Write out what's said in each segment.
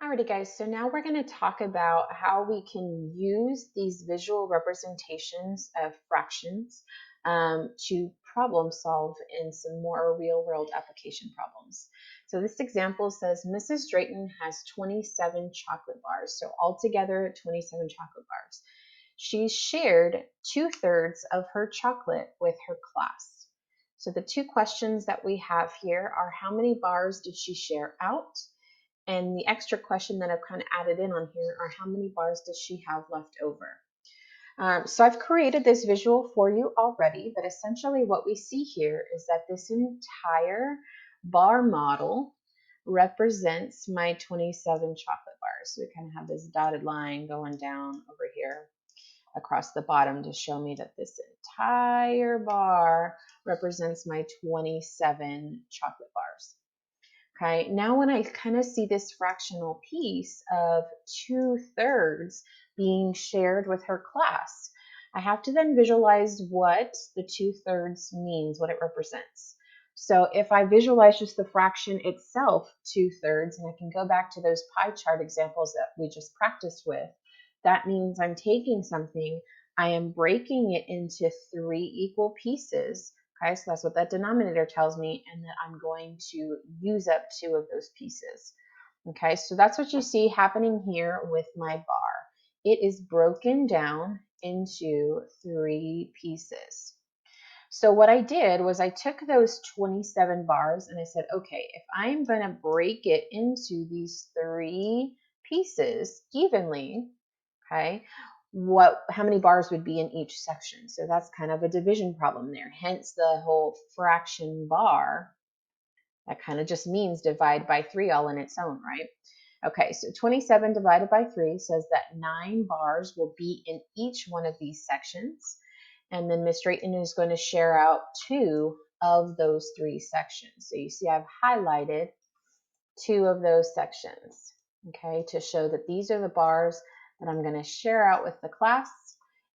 Alrighty, guys, so now we're going to talk about how we can use these visual representations of fractions to problem solve in some more real world application problems. So this example says Mrs. Drayton has 27 chocolate bars, so altogether 27 chocolate bars. She shared 2/3 of her chocolate with her class. So the two questions that we have here are how many bars did she share out? And the extra question that I've kind of added in on here are how many bars does she have left over? So I've created this visual for you already, but essentially what we see here is that this entire bar model represents my 27 chocolate bars. So we kind of have this dotted line going down over here across the bottom to show me that this entire bar represents my 27 chocolate bars. Okay, now when I kind of see this fractional piece of 2/3 being shared with her class, I have to then visualize what the 2/3 means, what it represents. So if I visualize just the fraction itself, 2/3, and I can go back to those pie chart examples that we just practiced with, that means I'm taking something, I am breaking it into 3 equal pieces. Okay, so that's what that denominator tells me, and that I'm going to use up 2 of those pieces. Okay, so that's what you see happening here with my bar. It is broken down into 3 pieces. So what I did was I took those 27 bars and I said, okay, if I'm going to break it into these 3 pieces evenly, okay, how many bars would be in each section? So that's kind of a division problem there. Hence the whole fraction bar. That kind of just means divide by 3 all in its own, right? Okay, so 27 divided by 3 says that 9 bars will be in each one of these sections. And then Miss Drayton is going to share out 2 of those 3 sections. So you see I've highlighted 2 of those sections, okay, to show that these are the bars that I'm going to share out with the class.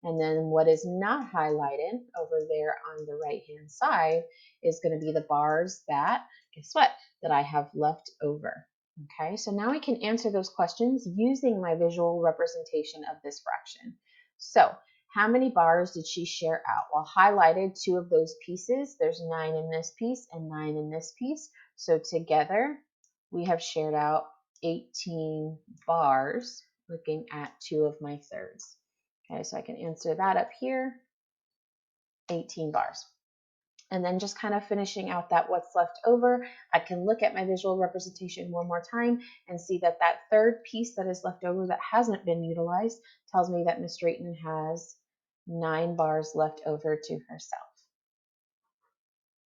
And then what is not highlighted over there on the right-hand side is going to be the bars that, guess what, that I have left over. Okay, so now I can answer those questions using my visual representation of this fraction. So how many bars did she share out? Well, highlighted 2 of those pieces. There's 9 in this piece and 9 in this piece. So together we have shared out 18 bars looking at 2 of my thirds. Okay, so I can answer that up here, 18 bars. And then just kind of finishing out that what's left over, I can look at my visual representation one more time and see that that third piece that is left over that hasn't been utilized tells me that Miss Drayton has 9 bars left over to herself.